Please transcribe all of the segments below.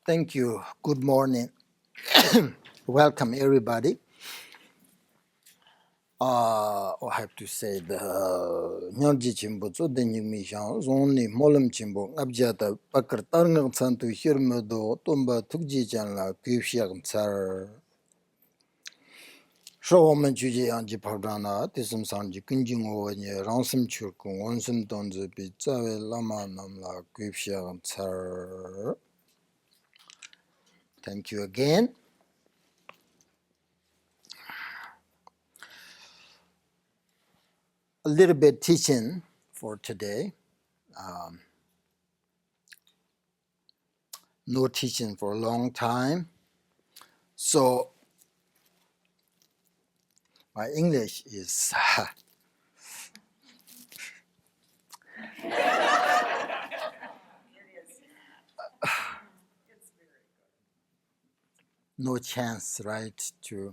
Thank you. Good morning. Welcome, everybody. I have to say the Nyangji Chimbo, Zodenying Mishan, Zoni, Molam Chimbo, Abjata, Bakar Tarngan Santu, Hirmedo, Tumba, Tukji Janla, Kipsham Tsar, Shawman Juji Anji Pardana, Tism Sanji, Kunjingo, Ransom Churkung, Onsum Donze, Pizzawe, Lama Namla, Kipsham Tsar. Thank you again. A little bit teaching for today. No teaching for a long time. So my English is no chance, right, to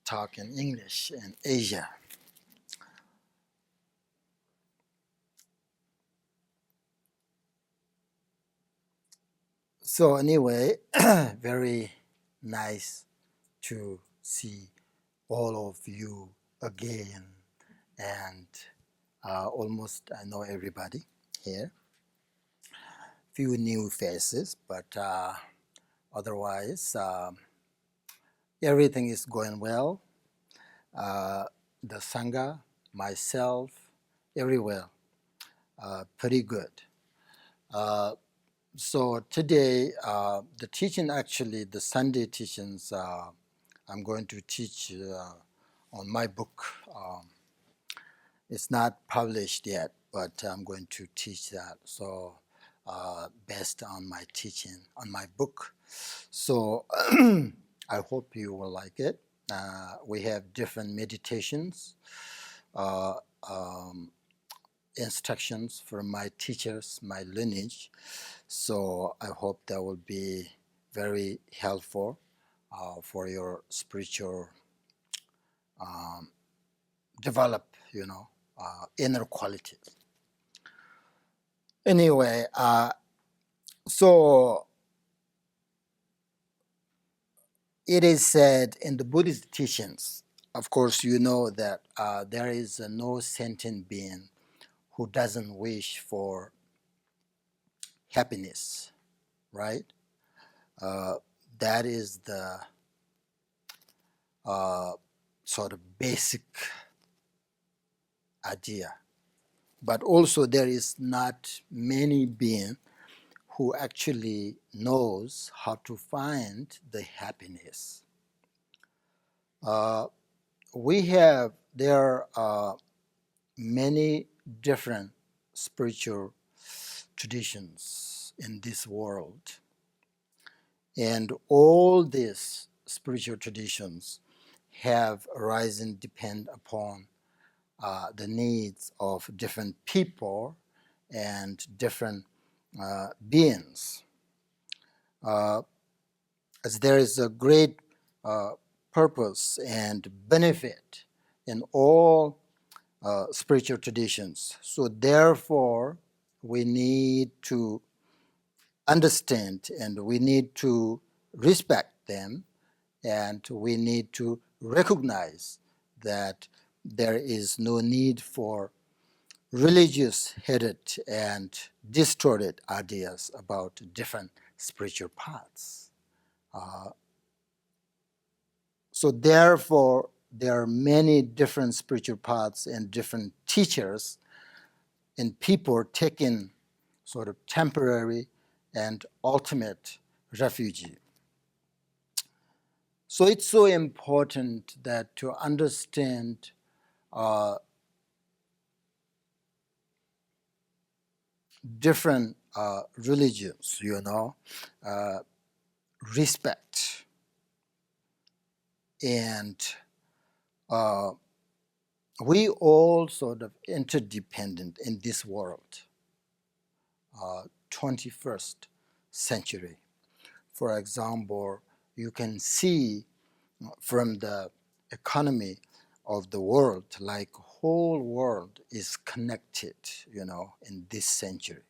talk in English in Asia. So anyway, very nice to see all of you again, and almost I know everybody here. Few new faces, but otherwise everything is going well. The Sangha, myself, everywhere, pretty good. So today, the teaching actually, the Sunday teachings, I'm going to teach on my book. It's not published yet, but I'm going to teach that. So based on my teaching, on my book. So I hope you will like it. We have different meditations, instructions from my teachers, my lineage. So I hope that will be very helpful for your spiritual develop, inner qualities. Anyway, so it is said in the Buddhist teachings, of course, you know that there is no sentient being who doesn't wish for happiness, right? That is the sort of basic idea. But also there is not many beings who actually knows how to find the happiness. There are many different spiritual traditions in this world. And all these spiritual traditions have arisen depend upon the needs of different people and different beings. As there is a great purpose and benefit in all spiritual traditions. So therefore, we need to understand and we need to respect them, and we need to recognize that there is no need for religious-headed and distorted ideas about different spiritual paths. So therefore, there are many different spiritual paths and different teachers, and people taking sort of temporary and ultimate refuge. So it's so important that to understand different religions, respect, and we all sort of interdependent in this world, 21st century. For example, you can see from the economy of the world, like whole world is connected, in this century.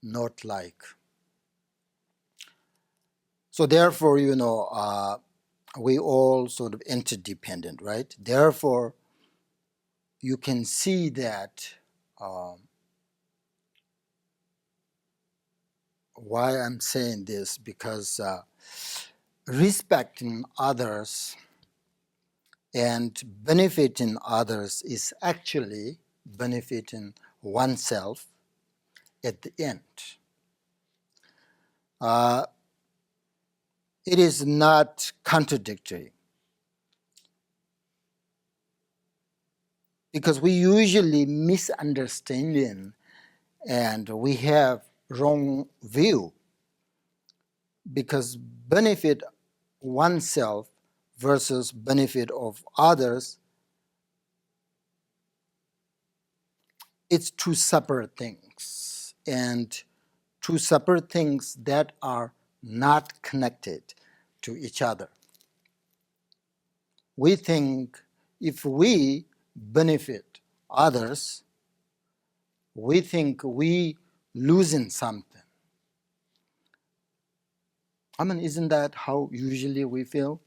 not like. So therefore, we all sort of interdependent, right? Therefore, you can see that why I'm saying this, because respecting others and benefiting others is actually benefiting oneself at the end. It is not contradictory, because we usually misunderstanding and we have wrong view, because benefit oneself versus benefit of others, it's two separate things, and two separate things that are not connected to each other. We think if we benefit others, we think we losing something. I mean, isn't that how usually we feel?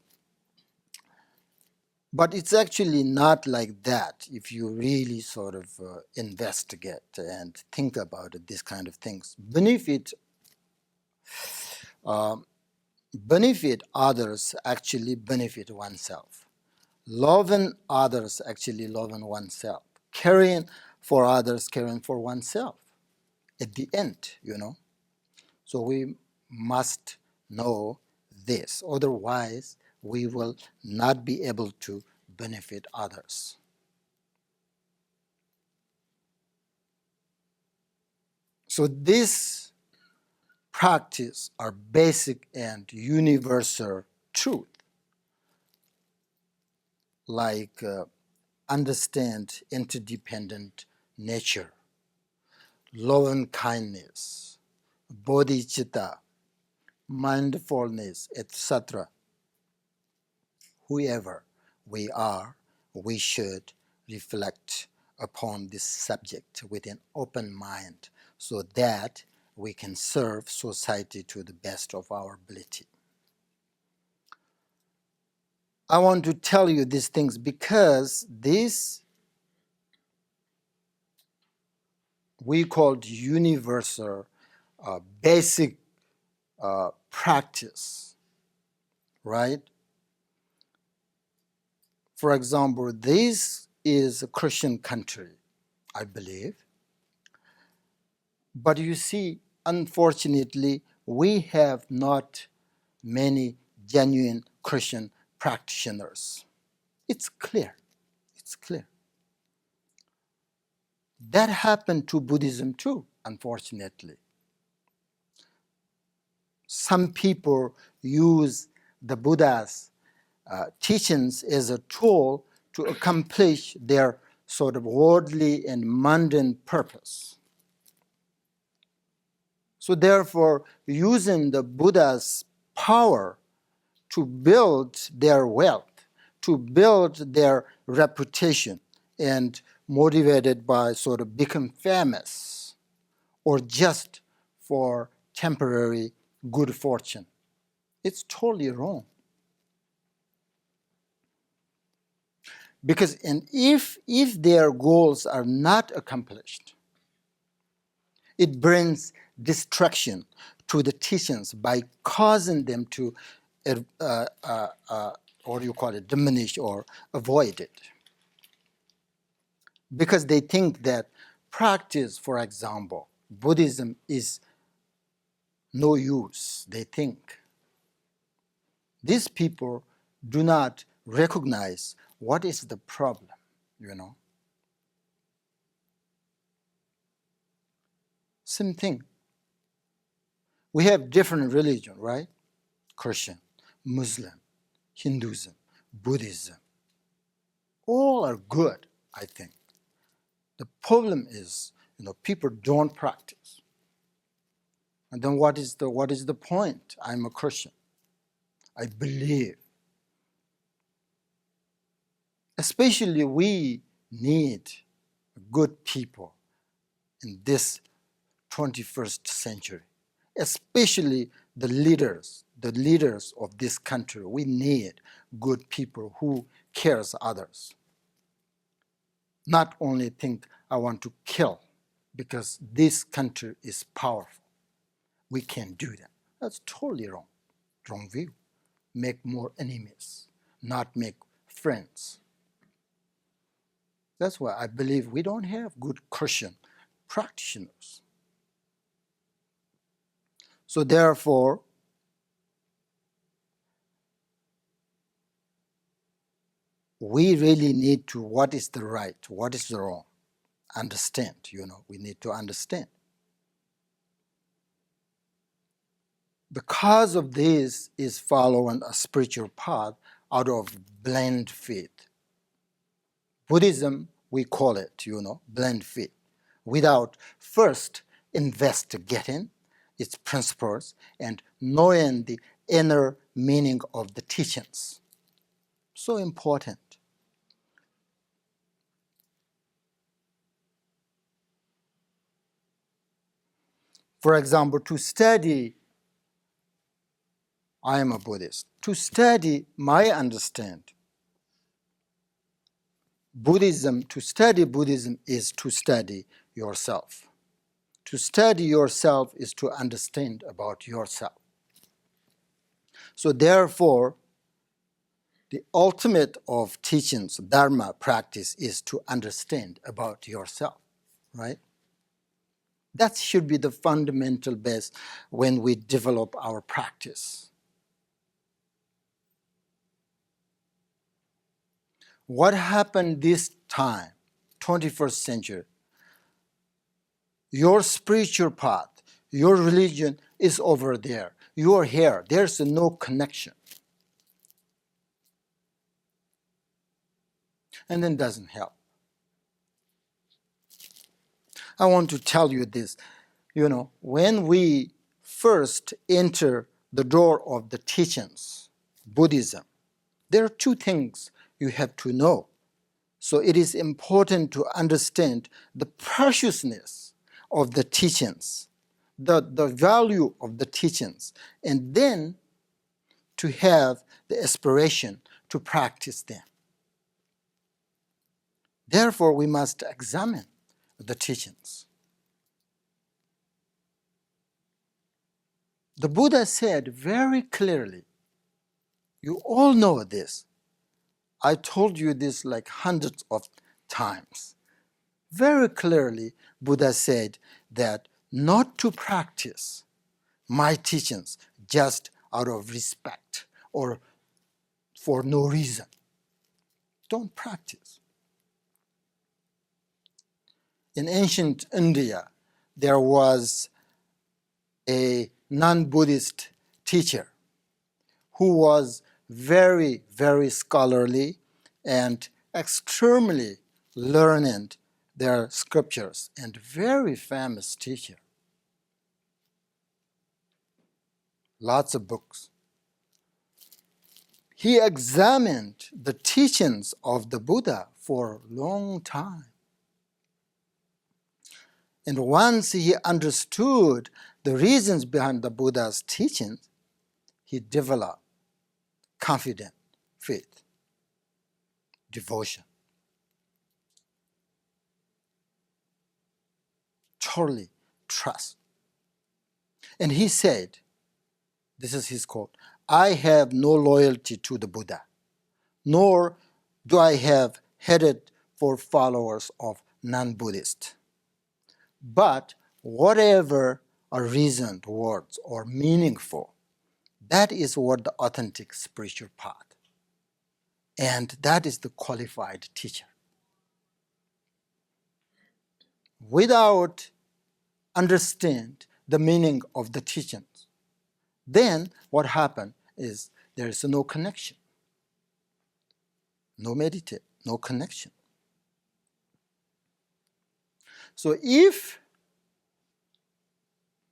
But it's actually not like that if you really sort of investigate and think about it, these kind of things. Benefit others actually benefit oneself. Loving others actually loving oneself. Caring for others, caring for oneself at the end, So we must know this. Otherwise, we will not be able to benefit others. So this practice are basic and universal truth, like understand interdependent nature, loving kindness, bodhicitta, mindfulness, etc. Whoever we are, we should reflect upon this subject with an open mind so that we can serve society to the best of our ability. I want to tell you these things because this we called universal basic practice, right? For example, this is a Christian country, I believe. But you see, unfortunately, we have not many genuine Christian practitioners. It's clear. It's clear. That happened to Buddhism too, unfortunately. Some people use the Buddha's teachings as a tool to accomplish their sort of worldly and mundane purpose. So therefore, using the Buddha's power to build their wealth, to build their reputation, and motivated by sort of become famous, or just for temporary good fortune. It's totally wrong. Because and if their goals are not accomplished, it brings distraction to the teachings by causing them to, what do you call it, diminish or avoid it. Because they think that practice, for example, Buddhism is no use, they think. These people do not recognize what is the problem, Same thing. We have different religion, right? Christian, Muslim, Hinduism, Buddhism. All are good, I think. The problem is, people don't practice. And then what is the point? I'm a Christian. I believe. Especially we need good people in this 21st century, especially the leaders of this country. We need good people who cares others. Not only think I want to kill because this country is powerful. We can't do that. That's totally wrong. Wrong view. Make more enemies, not make friends. That's why I believe we don't have good Christian practitioners. So therefore, we really need to, what is the right, what is the wrong, understand, we need to understand. Because of this is following a spiritual path out of blind faith. Buddhism, we call it, blind faith, without first investigating its principles and knowing the inner meaning of the teachings. So important. For example, to study, I am a Buddhist, to study my understanding, Buddhism, to study Buddhism is to study yourself. To study yourself is to understand about yourself. So therefore, the ultimate of teachings, Dharma practice, is to understand about yourself, right? That should be the fundamental base when we develop our practice. What happened this time, 21st century? Your spiritual path, your religion is over there. You are here. There's no connection. And then doesn't help. I want to tell you this. When we first enter the door of the teachings, Buddhism, there are two things you have to know. So it is important to understand the preciousness of the teachings, the value of the teachings, and then to have the aspiration to practice them. Therefore, we must examine the teachings. The Buddha said very clearly, you all know this. I told you this like hundreds of times. Very clearly, Buddha said that not to practice my teachings just out of respect or for no reason. Don't practice. In ancient India, there was a non-Buddhist teacher who was very, very scholarly and extremely learned their scriptures and very famous teacher. Lots of books. He examined the teachings of the Buddha for a long time. And once he understood the reasons behind the Buddha's teachings, he developed confidence, faith, devotion. Totally trust. And he said, this is his quote, I have no loyalty to the Buddha, nor do I have hatred for followers of non-Buddhists. But whatever are reasoned words or meaningful, that is what the authentic spiritual path. And that is the qualified teacher. Without understand the meaning of the teachings, then what happens is there is no connection. No meditate, no connection. So if,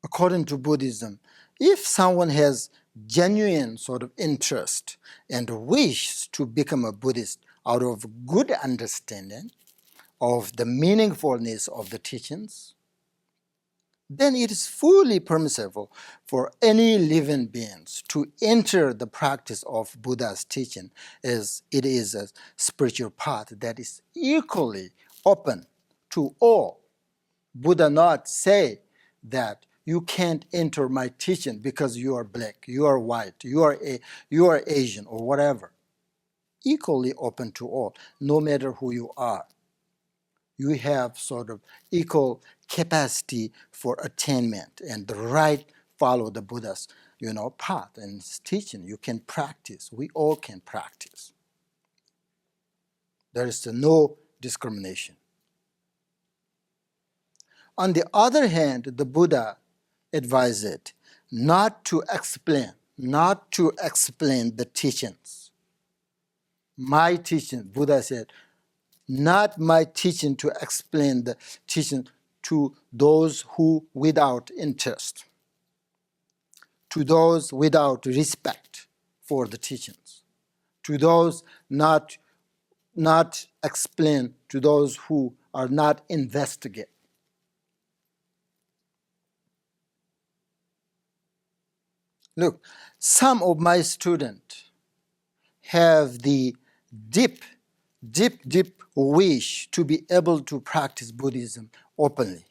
according to Buddhism, if someone has genuine sort of interest and wish to become a Buddhist out of good understanding of the meaningfulness of the teachings, then it is fully permissible for any living beings to enter the practice of Buddha's teaching, as it is a spiritual path that is equally open to all. Buddha not say that you can't enter my teaching because you are black, you are white, you are Asian, or whatever. Equally open to all, no matter who you are. You have sort of equal capacity for attainment and the right follow the Buddha's path and his teaching. You can practice. We all can practice. There is no discrimination. On the other hand, the Buddha advised not to explain the teachings. My teaching, Buddha said, not my teaching to explain the teaching to those who without interest, to those without respect for the teachings, to those not explain to those who are not investigate. Look, some of my students have the deep wish to be able to practice Buddhism openly.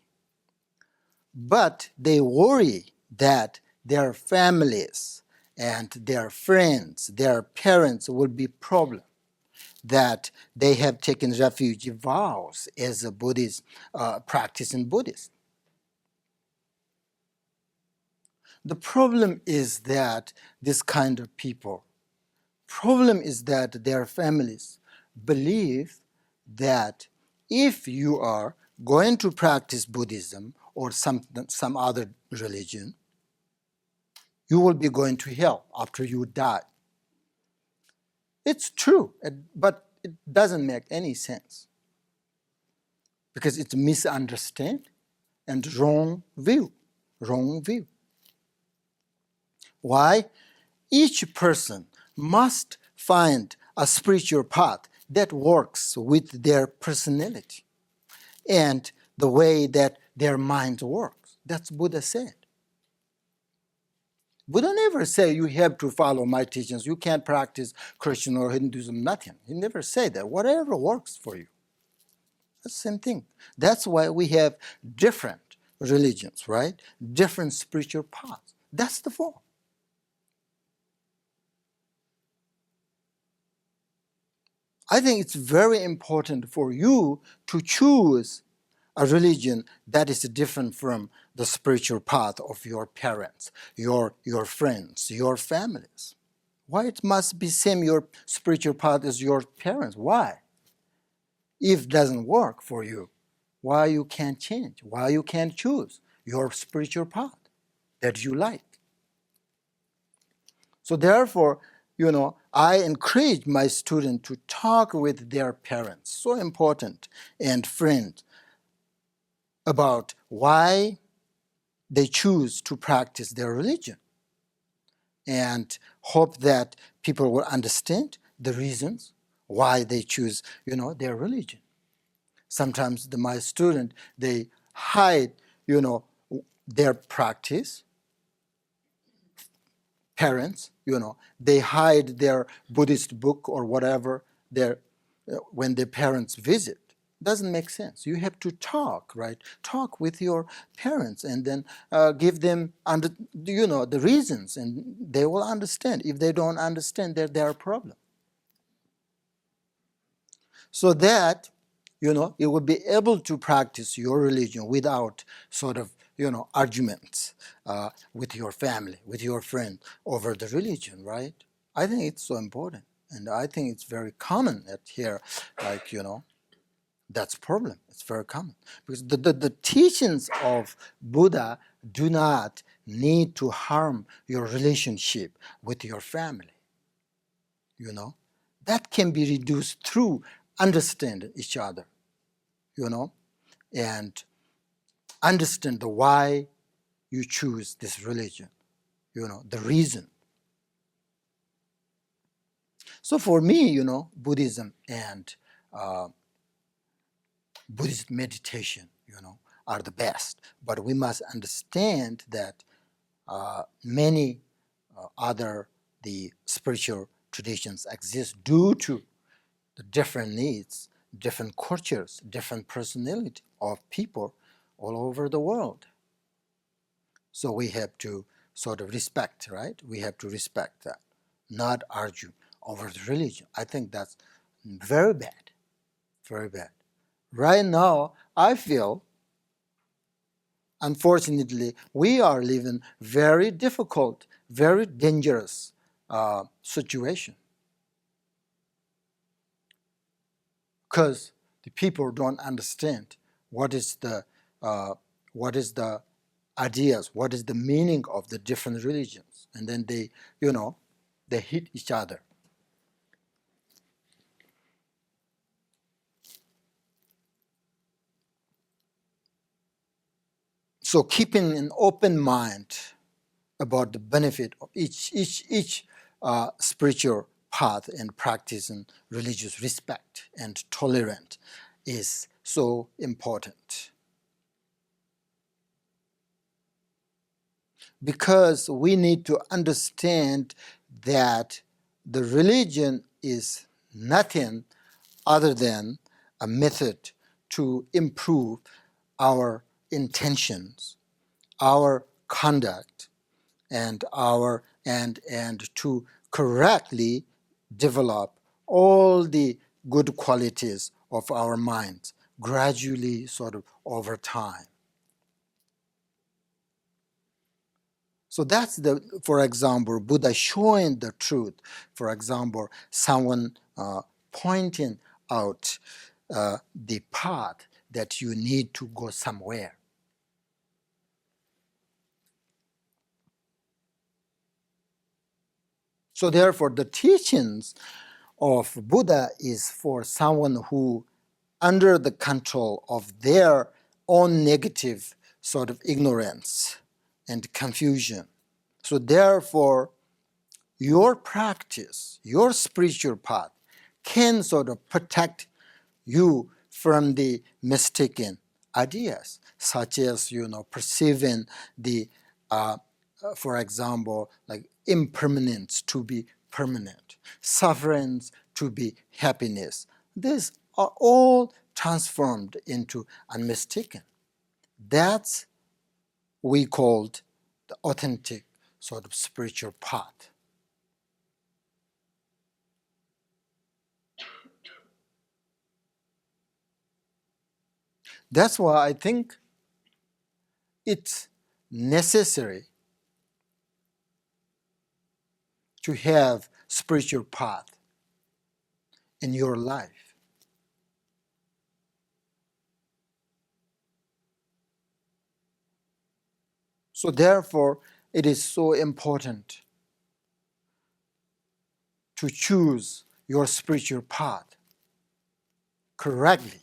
But they worry that their families and their friends, their parents will be problem, that they have taken refugee vows as a Buddhist, practicing Buddhist. The problem is that this kind of people, problem is that their families believe that if you are going to practice Buddhism or some other religion, you will be going to hell after you die. It's true, but it doesn't make any sense because it's misunderstanding and wrong view. Why? Each person must find a spiritual path that works with their personality and the way that their mind works. That's Buddha said. Buddha never say you have to follow my teachings. You can't practice Christian or Hinduism, nothing. He never said that. Whatever works for you. That's the same thing. That's why we have different religions, right? Different spiritual paths. That's the form. I think it's very important for you to choose a religion that is different from the spiritual path of your parents, your friends, your families. Why it must be same your spiritual path as your parents? Why? If it doesn't work for you, why you can't change? Why you can't choose your spiritual path that you like? So therefore, I encourage my students to talk with their parents, so important, and friends about why they choose to practice their religion, and hope that people will understand the reasons why they choose, their religion. Sometimes my students, they hide, their practice. Parents, they hide their Buddhist book or whatever when their parents visit. Doesn't make sense. You have to talk, right? Talk with your parents and then give them the reasons, and they will understand. If they don't understand, there are problems. So that you will be able to practice your religion without sort of arguments with your family, with your friend over the religion, right? I think it's so important, and I think it's very common here, like that's problem. It's very common because the teachings of Buddha do not need to harm your relationship with your family. That can be reduced through understanding each other, and understand the why you choose this religion, the reason. So for me, Buddhism and Buddhist meditation, are the best. But we must understand that many other the spiritual traditions exist due to the different needs, different cultures, different personality of people all over the world. So we have to sort of respect, right? We have to respect that, not argue over the religion. I think that's very bad, very bad. Right now, I feel, unfortunately, we are living very difficult, very dangerous situation because the people don't understand what is the uh, what is the ideas, what is the meaning of the different religions, and then they, they hit each other. So keeping an open mind about the benefit of each spiritual path and practice and religious respect and tolerant is so important. Because we need to understand that the religion is nothing other than a method to improve our intentions, our conduct, and to correctly develop all the good qualities of our minds gradually, sort of over time. So that's for example, Buddha showing the truth. For example, someone pointing out the path that you need to go somewhere. So therefore, the teachings of Buddha is for someone who, under the control of their own negative sort of ignorance and confusion. So therefore, your practice, your spiritual path, can sort of protect you from the mistaken ideas, such as perceiving the, for example, like impermanence to be permanent, sufferings to be happiness. These are all transformed into unmistaken. That's we called the authentic sort of spiritual path. That's why I think it's necessary to have spiritual path in your life. So therefore, it is so important to choose your spiritual path correctly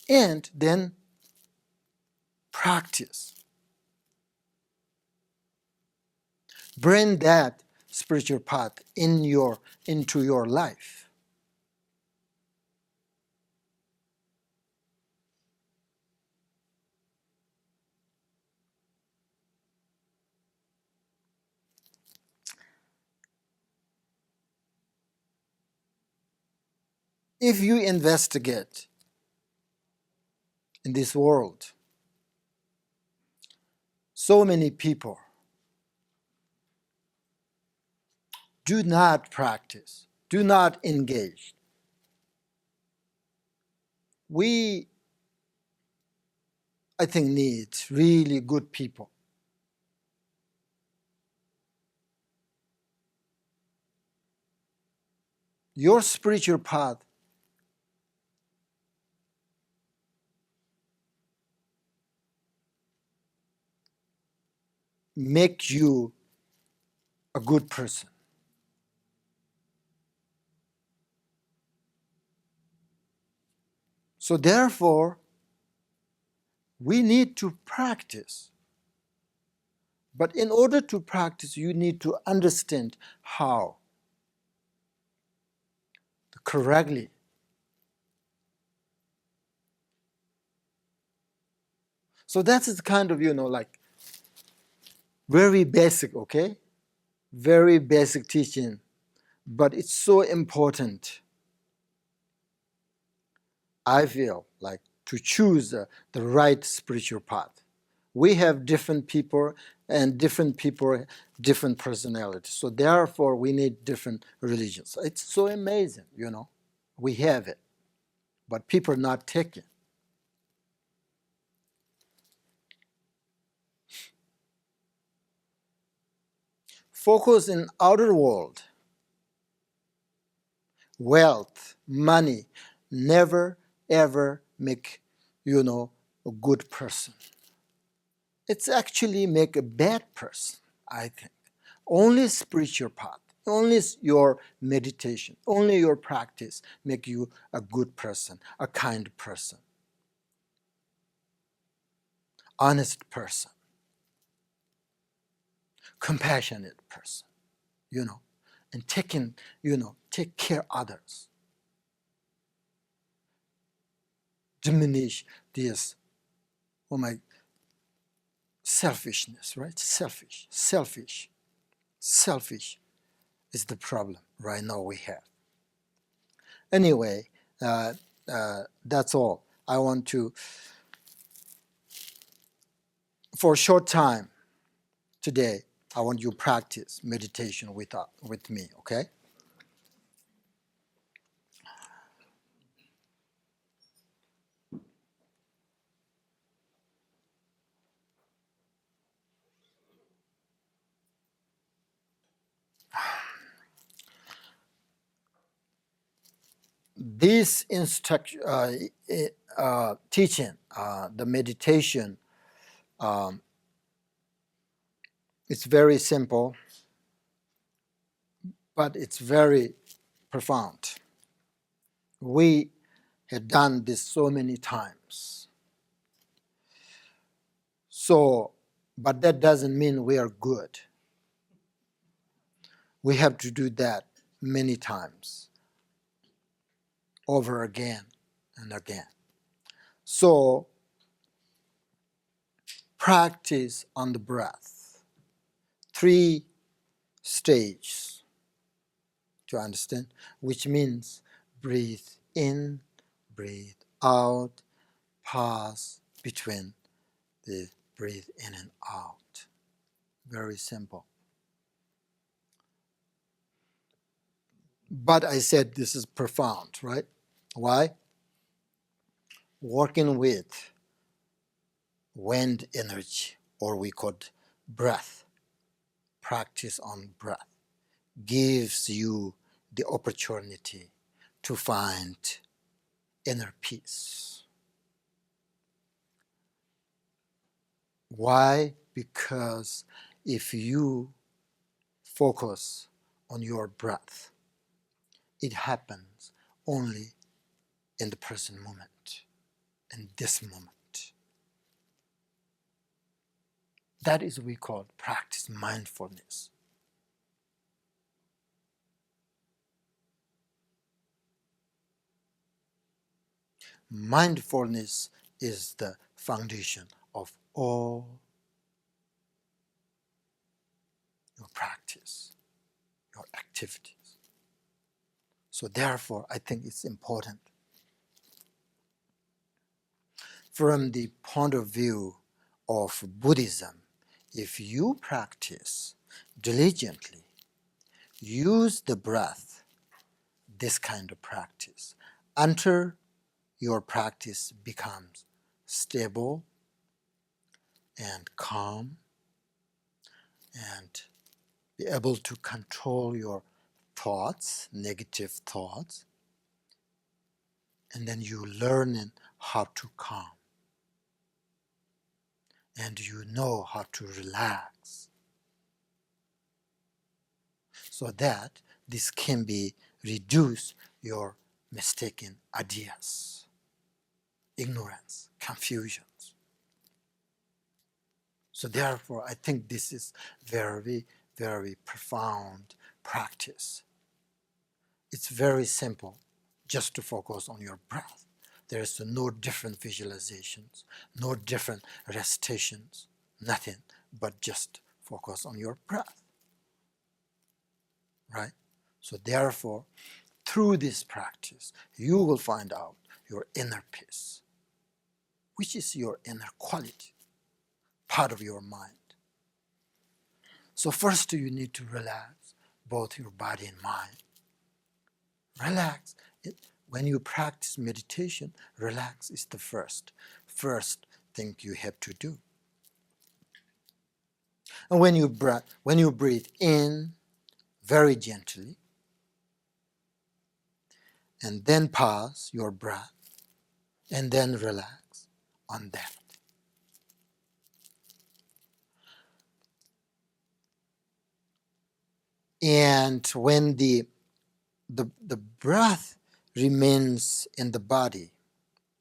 and then practice. Bring that spiritual path into your life. If you investigate in this world, so many people do not practice, do not engage. We, I think, need really good people. Your spiritual path makes you a good person. So therefore, we need to practice. But in order to practice, you need to understand how to correctly So that's the kind of, like very basic, okay? Very basic teaching, but it's so important, I feel, like to choose the right spiritual path. We have different people, and different people, different personalities. So therefore, we need different religions. It's so amazing, We have it, but people are not taking. Focus in outer world, wealth, money, never ever make, a good person. It's actually make a bad person, I think. Only spiritual path, only your meditation, only your practice make you a good person, a kind person, honest person, compassionate person, and take care others. Diminish this, oh my, selfishness, right? Selfish is the problem right now we have. Anyway, that's all. I want to, for a short time today, I want you to practice meditation with me, okay? This teaching, the meditation, it's very simple, but it's very profound. We have done this so many times. So, but that doesn't mean we are good. We have to do that many times, over again and again. So, practice on the breath. 3 stages to understand, which means breathe in, breathe out, pause between the breathe in and out. Very simple. But I said this is profound, right? Why? Working with wind energy, or we call breath, practice on breath, gives you the opportunity to find inner peace. Why? Because if you focus on your breath, it happens only in the present moment, in this moment. That is what we call practice mindfulness. Mindfulness is the foundation of all your practice, your activities. So therefore, I think it's important. From the point of view of Buddhism, if you practice diligently, use the breath, this kind of practice, until your practice becomes stable and calm, and be able to control your thoughts, negative thoughts, and then you learn how to calm, and you know how to relax, so that this can be reduce your mistaken ideas, ignorance, confusions. So therefore, I think this is very, very profound practice. It's very simple, just to focus on your breath. There's no different visualizations, no different recitations, nothing, but just focus on your breath, right? So therefore, through this practice, you will find out your inner peace, which is your inner quality, part of your mind. So first you need to relax both your body and mind. Relax. When you practice meditation, relax is the first thing you have to do. And when you breathe in very gently, and then pause your breath, and then relax on that. And when the breath remains in the body,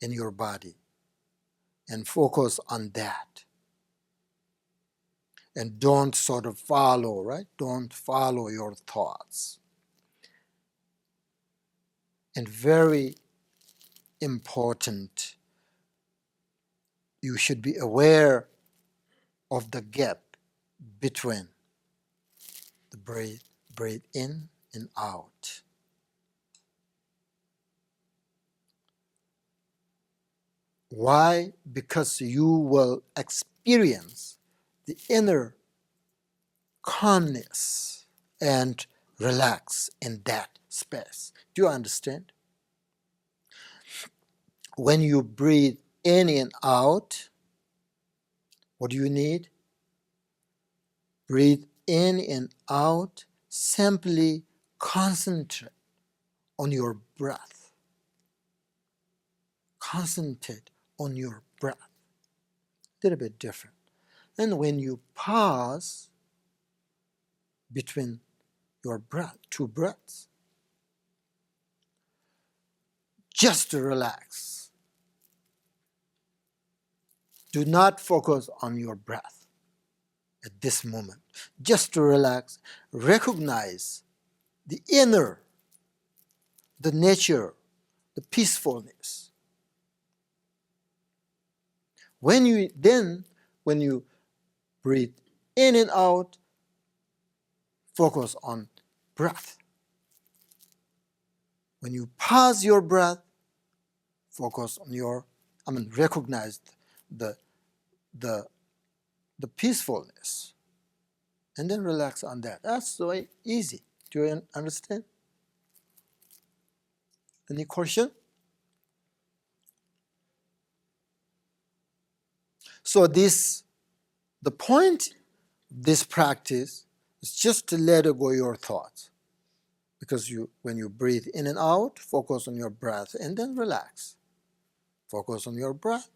in your body, and focus on that. And don't sort of follow, right? Don't follow your thoughts. And very important, you should be aware of the gap between the breathe in and out. Why? Because you will experience the inner calmness and relax in that space. Do you understand? When you breathe in and out, what do you need? Breathe in and out, simply concentrate on your breath. Concentrate on your breath. A little bit different. And when you pause between your breath, two breaths, just to relax. Do not focus on your breath at this moment. Just to relax, recognize the inner, the nature, the peacefulness. When you breathe in and out, focus on breath. When you pause your breath, focus on recognize the peacefulness, and then relax on that. That's so easy. Do you understand? Any question? So the point of this practice is just to let go your thoughts. Because when you breathe in and out, focus on your breath and then relax. Focus on your breath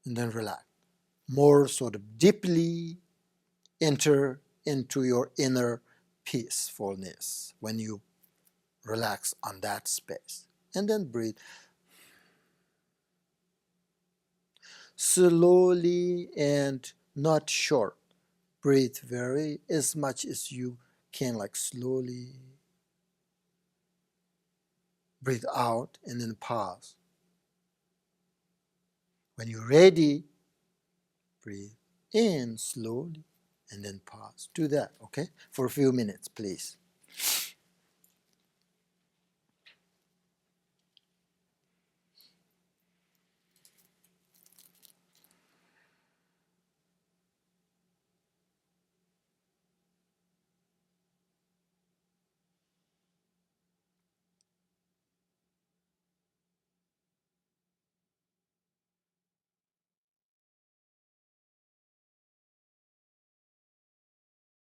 and then relax. More sort of deeply enter into your inner peacefulness when you relax on that space. And then breathe. Slowly and not short. Breathe as much as you can, like slowly. Breathe out and then pause. When you're ready, breathe in slowly and then pause. Do that, okay? For a few minutes, please.